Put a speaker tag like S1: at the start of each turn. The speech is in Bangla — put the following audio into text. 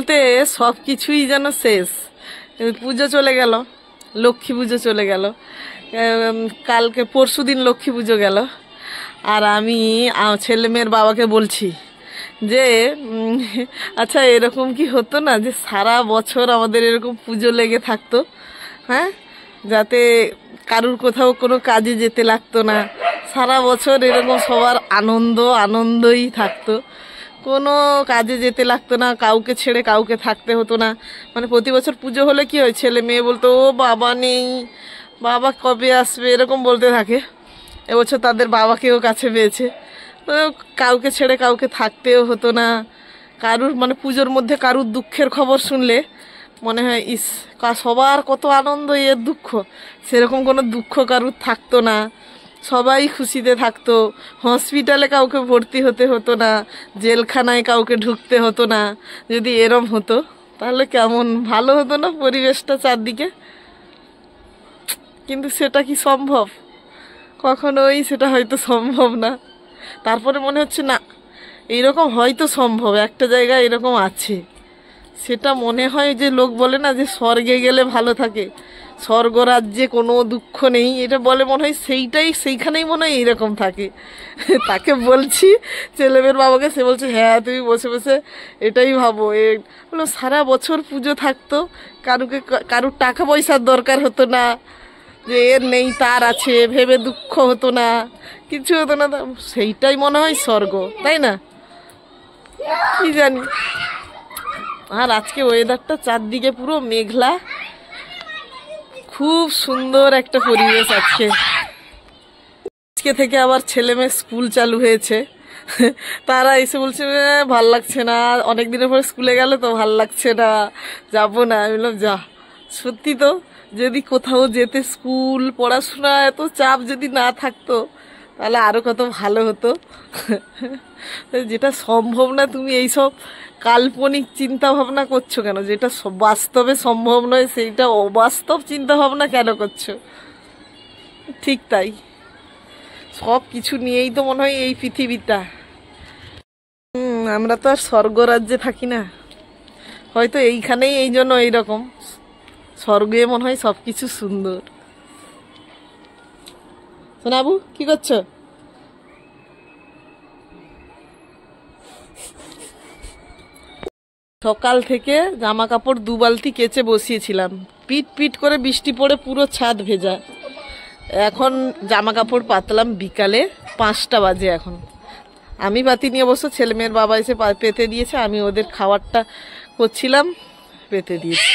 S1: বলতে সব কিছুই যেন শেষ। পুজো চলে গেল, লক্ষ্মী পুজো চলে গেল, কালকে পরশুদিন লক্ষ্মী পুজো গেল। আর আমি ছেলে মেয়ের বাবাকে বলছি যে আচ্ছা এরকম কি হতো না যে সারা বছর আমাদের এরকম পুজো লেগে থাকতো, হ্যাঁ, যাতে কারুর কোথাও কোনো কাজে যেতে লাগতো না, সারা বছর এরকম সবার আনন্দই থাকতো, কোনো কাজে যেতে লাগতো না, কাউকে ছেড়ে কাউকে থাকতে হতো না। মানে প্রতি বছর পুজো হলে কি হয়, ছেলে মেয়ে বলতো ও বাবা নেই, বাবা কবে আসবে, এরকম বলতে থাকে। এবছর তাদের বাবাকেও কাছে পেয়েছে, কাউকে ছেড়ে কাউকে থাকতেও হতো না। কারুর মানে পুজোর মধ্যে কারুর দুঃখের খবর শুনলে মনে হয় ইস সবার কত আনন্দ, এর দুঃখ, সেরকম কোনো দুঃখ কারুর থাকতো না, সবাই খুশিতে থাকতো। হসপিটালে কাউকে ভর্তি হতে হতো না, জেলখানায় কাউকে ঢুকতে হতো না। যদি এরম হতো তাহলে কেমন ভালো হতো না পরিবেশটা চারদিকে। কিন্তু সেটা কি সম্ভব? কখনোই সেটা হয়তো সম্ভব না। তারপরে মনে হচ্ছে না এইরকম হয়তো সম্ভব, একটা জায়গায় এরকম আছে। সেটা মনে হয় যে লোক বলে না যে স্বর্গে গেলে ভালো থাকে, স্বর্গরাজ্যে কোনো দুঃখ নেই, এটা বলে মনে হয় সেইখানেই মনে হয় এইরকম থাকে। তাকে বলছি ছেলেমেয়ের বাবাকে, সে বলছে হ্যাঁ তুমি বসে বসে এটাই ভাবো। বললো সারা বছর পুজো থাকতো, কারুর টাকা পয়সার দরকার হতো না, যে এর নেই তার আছে ভেবে দুঃখ হতো না, কিছু হতো না। সেইটাই মনে হয় স্বর্গ, তাই না? কি জানি। আর আজকে ওয়েদারটা চারদিকে পুরো মেঘলা, খুব সুন্দর একটা পরিবেশ আজকে। আজকে থেকে আবার ছেলে মেয়ে স্কুল চালু হয়েছে। তারা এসে বলছে ভাল লাগছে না, অনেক দিনের পরে স্কুলে গেল তো ভাল লাগছে না, যাবো না। আমি বললাম যা, সত্যি তো, যদি কোথাও যেতে, স্কুল পড়াশোনা এত চাপ যদি না থাকতো তাহলে আরো কত ভালো হতো। যেটা সম্ভব না তুমি এইসব কাল্পনিক চিন্তা ভাবনা করছো কেন? যেটা বাস্তবে সম্ভব নয় সেইটা অবাস্তব চিন্তা ভাবনা কেন করছো? ঠিক তাই, সব কিছু নিয়েই তো মনে হয় এই পৃথিবীটা। আমরা তো আর স্বর্গরাজ্যে থাকি না, হয়তো এইখানেই এই জন্য এইরকম। স্বর্গে মনে হয় সব কিছু সুন্দর। সোনাবু কি করছো? সকাল থেকে জামা কাপড় 2 বালতি কেচে বসিয়েছিলাম, পিট পিট করে বৃষ্টি পড়ে পুরো ছাদ ভেজা। এখন জামা কাপড় পাতলাম বিকালে 5টা বাজে। এখন আমি পাতি নিয়ে বসে, ছেলে মেয়ের বাবা এসে পেতে দিয়েছে, আমি ওদের খাবারটা করছিলাম, পেতে দিয়েছি।